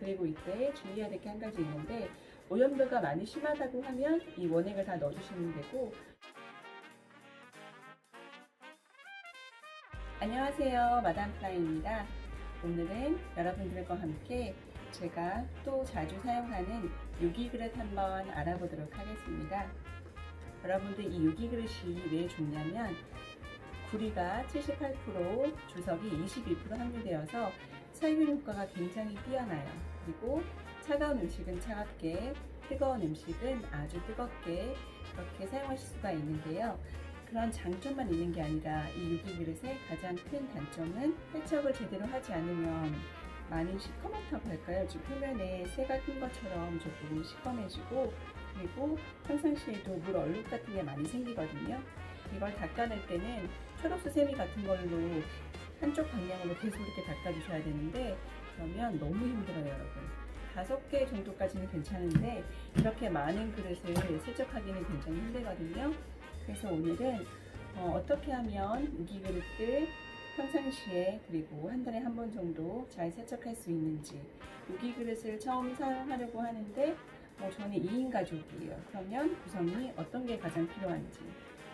그리고 이때 주의해야 될 게 한 가지 있는데, 오염도가 많이 심하다고 하면 이 원액을 다 넣어주시면 되고. 안녕하세요, 마담 플라이입니다. 오늘은 여러분들과 함께 제가 또 자주 사용하는 유기그릇 한번 알아보도록 하겠습니다. 여러분들, 이 유기그릇이 왜 좋냐면 구리가 78%, 주석이 22% 함유되어서 살균 효과가 굉장히 뛰어나요. 그리고 차가운 음식은 차갑게, 뜨거운 음식은 아주 뜨겁게 그렇게 사용하실 수가 있는데요. 그런 장점만 있는 게 아니라 이 유기그릇의 가장 큰 단점은 세척을 제대로 하지 않으면 많이 시커멓다고 할까요? 지금 표면에 새가 낀 것처럼 조금 시커매지고, 그리고 평상시에도 물 얼룩 같은 게 많이 생기거든요. 이걸 닦아낼 때는 초록수세미 같은 걸로 한쪽 방향으로 계속 이렇게 닦아주셔야 되는데, 그러면 너무 힘들어요, 여러분. 5개 정도까지는 괜찮은데 이렇게 많은 그릇을 세척하기는 굉장히 힘들거든요. 그래서 오늘은 어떻게 하면 유기그릇들 평상시에 그리고 한 달에 한 번 정도 잘 세척할 수 있는지, 유기그릇을 처음 사용하려고 하는데 저는 2인 가족이에요. 그러면 구성이 어떤 게 가장 필요한지,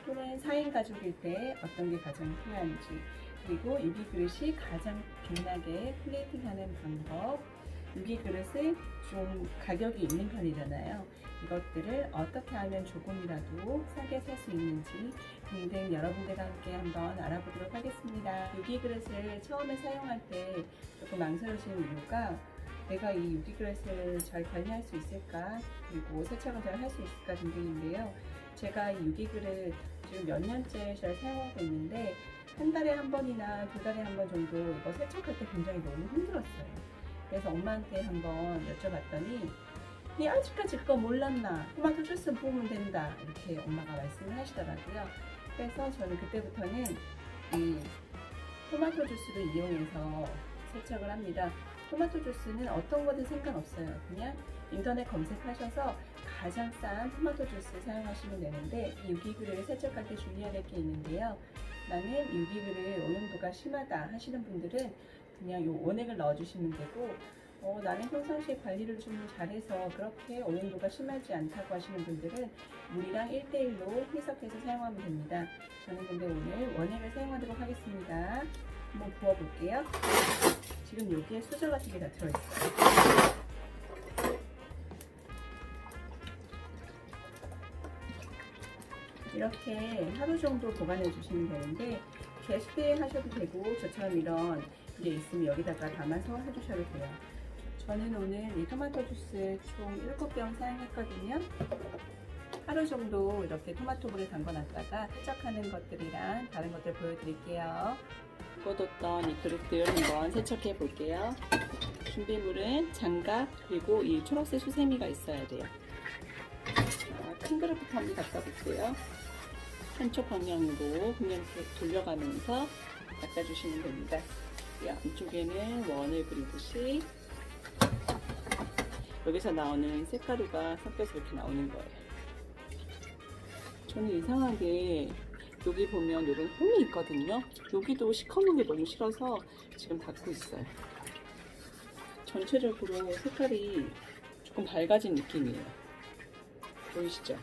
또는 4인 가족일 때 어떤 게 가장 필요한지, 그리고 유기그릇이 가장 빛나게 플레이팅하는 방법, 유기그릇을 좀 가격이 있는 편이잖아요. 이것들을 어떻게 하면 조금이라도 싸게 살 수 있는지 등등 여러분들과 함께 한번 알아보도록 하겠습니다. 유기그릇을 처음에 사용할 때 조금 망설여지는 이유가, 내가 이 유기그릇을 잘 관리할 수 있을까, 그리고 세척을 잘 할 수 있을까 등등인데요. 제가 이 유기그릇 지금 몇 년째 잘 사용하고 있는데 한 달에 한 번이나 2달에 한 번 정도 이거 세척할 때 굉장히 너무 힘들었어요. 그래서 엄마한테 한번 여쭤봤더니 니 아직까지 그거 몰랐나? 토마토 주스 부으면 된다, 이렇게 엄마가 말씀을 하시더라고요. 그래서 저는 그때부터는 이 토마토 주스를 이용해서 세척을 합니다. 토마토 주스는 어떤 거든 상관없어요. 그냥 인터넷 검색하셔서 가장 싼 토마토 주스 사용하시면 되는데, 이 유기그릇을 세척할 때 주의해야 될 게 있는데요. 나는 유기그릇 오염도가 심하다 하시는 분들은 그냥 요 원액을 넣어주시면 되고, 나는 평상시에 관리를 좀 잘해서 그렇게 오염도가 심하지 않다고 하시는 분들은 물이랑 1:1로 희석해서 사용하면 됩니다. 저는 근데 오늘 원액을 사용하도록 하겠습니다. 한번 부어볼게요. 지금 여기에 수저 같은 게 다 들어있어요. 이렇게 하루 정도 보관해 주시면 되는데, 게스트에 하셔도 되고, 저처럼 이런 게 있으면 여기다가 담아서 해주셔도 돼요. 저는 오늘 이 토마토 주스 총 7병 사용했거든요. 하루 정도 이렇게 토마토물에 담궈놨다가 세척하는 것들이랑 다른 것들 보여드릴게요. 걷었던 이 그릇들 한번 세척해 볼게요. 준비물은 장갑, 그리고 이 초록색 수세미가 있어야 돼요. 큰 그릇부터 한번 닦아 볼게요. 한쪽 방향으로 그냥 돌려가면서 닦아주시면 됩니다. 이 안쪽에는 원을 그리듯이 여기서 나오는 쇳가루가 섞여서 이렇게 나오는 거예요. 저는 이상하게 여기 보면 이런 홈이 있거든요. 여기도 시커먼 게 너무 싫어서 지금 닦고 있어요. 전체적으로 색깔이 조금 밝아진 느낌이에요. 보이시죠?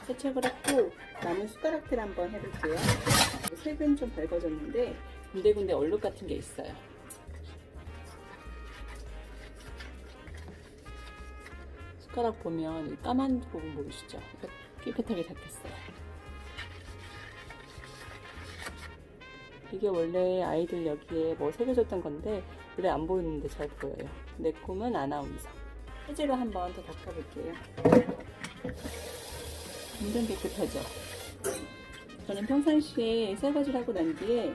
세척을 했고 남은 숟가락들 한번 해볼게요. 색은 좀 밝아졌는데 군데군데 얼룩 같은 게 있어요. 숟가락 보면 이 까만 부분 보이시죠? 깨끗하게 닦였어요. 이게 원래 아이들 여기에 뭐 새겨졌던 건데 원래 안 보이는데 잘 보여요. 내 꿈은 아나운서. 세제로 한번 더 닦아볼게요. 완전 깨끗하죠? 저는 평상시에 설거지를 하고 난 뒤에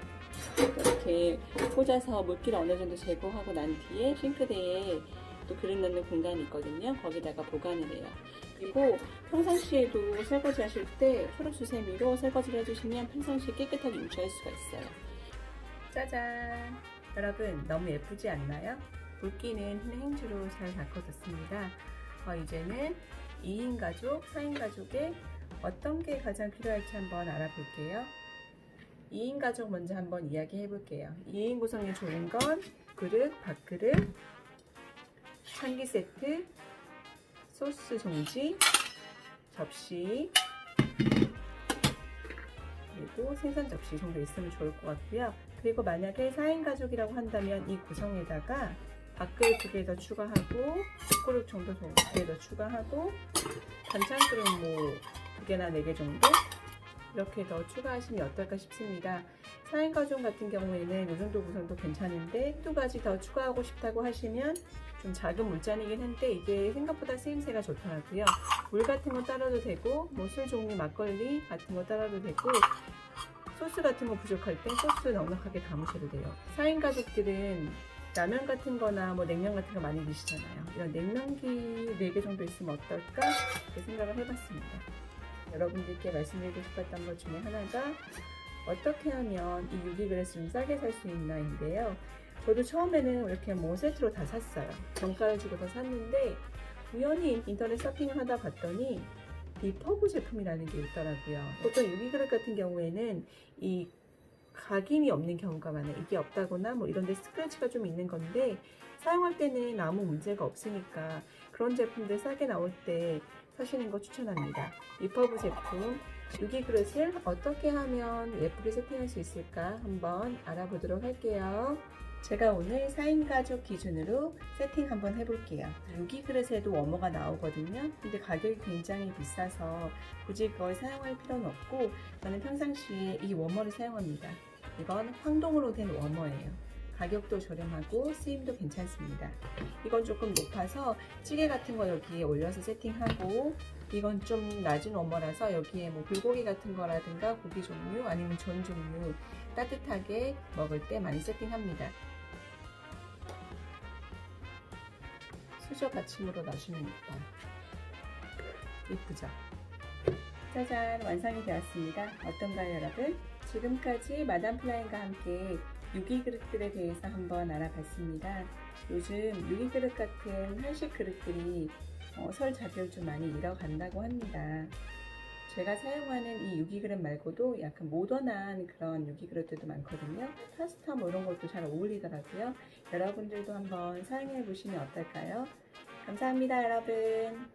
이렇게 꽂아서 물기를 어느 정도 제거하고 난 뒤에 싱크대에 또 그릇 넣는 공간이 있거든요. 거기다가 보관을 해요. 그리고 평상시에도 설거지 하실 때 초록수세미로 설거지를 해주시면 평상시에 깨끗하게 유지할 수가 있어요. 짜잔! 여러분, 너무 예쁘지 않나요? 물기는 행주로 잘 닦아뒀습니다. 이제는 2인 가족, 4인 가족에 어떤 게 가장 필요할지 한번 알아볼게요. 2인 가족 먼저 한번 이야기해 볼게요. 2인 구성이 좋은 건 그릇, 밥그릇, 참기 세트, 소스 종지, 접시, 그리고 생선 접시 정도 있으면 좋을 것 같고요. 그리고 만약에 4인 가족이라고 한다면 이 구성에다가 밥그릇 2개 더 추가하고 국그릇 정도 2개 더 추가하고 반찬 그릇 뭐 2개나 4개 정도 이렇게 더 추가하시면 어떨까 싶습니다. 4인 가족 같은 경우에는 이 정도 구성도 괜찮은데 2가지 더 추가하고 싶다고 하시면 좀 작은 물잔이긴 한데 이게 생각보다 쓰임새가 좋더라고요. 물 같은 거 따라도 되고 뭐 술 종류 막걸리 같은 거 따라도 되고 소스 같은 거 부족할 때 소스 넉넉하게 담으셔도 돼요. 4인 가족들은 라면 같은 거나 뭐 냉면 같은 거 많이 드시잖아요. 이런 냉면기 4개 정도 있으면 어떨까 이렇게 생각을 해봤습니다. 여러분들께 말씀드리고 싶었던 것 중에 하나가 어떻게 하면 이 유기그릇을 좀 싸게 살 수 있나인데요. 저도 처음에는 이렇게 뭐 세트로 다 샀어요. 정가를 주고 다 샀는데 우연히 인터넷 서핑을 하다 봤더니 리퍼브 제품이라는 게 있더라고요. 보통 유기그릇 같은 경우에는 이 각인이 없는 경우가 많아요. 이게 없다거나 뭐 이런 데 스크래치가 좀 있는 건데 사용할 때는 아무 문제가 없으니까 그런 제품들 싸게 나올 때 사시는 거 추천합니다. 리퍼브 제품 유기그릇을 어떻게 하면 예쁘게 세팅할 수 있을까 한번 알아보도록 할게요. 제가 오늘 4인 가족 기준으로 세팅 한번 해볼게요. 유기그릇에도 워머가 나오거든요. 근데 가격이 굉장히 비싸서 굳이 그걸 사용할 필요는 없고 저는 평상시에 이 워머를 사용합니다. 이건 황동으로 된 워머예요. 가격도 저렴하고 쓰임도 괜찮습니다. 이건 조금 높아서 찌개 같은 거 여기에 올려서 세팅하고 이건 좀 낮은 워머라서 여기에 뭐 불고기 같은 거라든가 고기 종류 아니면 전 종류 따뜻하게 먹을 때 많이 세팅합니다. 수저 받침으로 놔주면 예뻐요. 예쁘죠? 짜잔, 완성이 되었습니다. 어떤가요 여러분? 지금까지 마담 플라잉과 함께 유기그릇들에 대해서 한번 알아봤습니다. 요즘 유기그릇 같은 한식 그릇들이 설 자리를 좀 많이 잃어간다고 합니다. 제가 사용하는 이 유기그릇 말고도 약간 모던한 그런 유기그릇들도 많거든요. 파스타 뭐 이런 것도 잘 어울리더라고요. 여러분들도 한번 사용해 보시면 어떨까요? 감사합니다 여러분.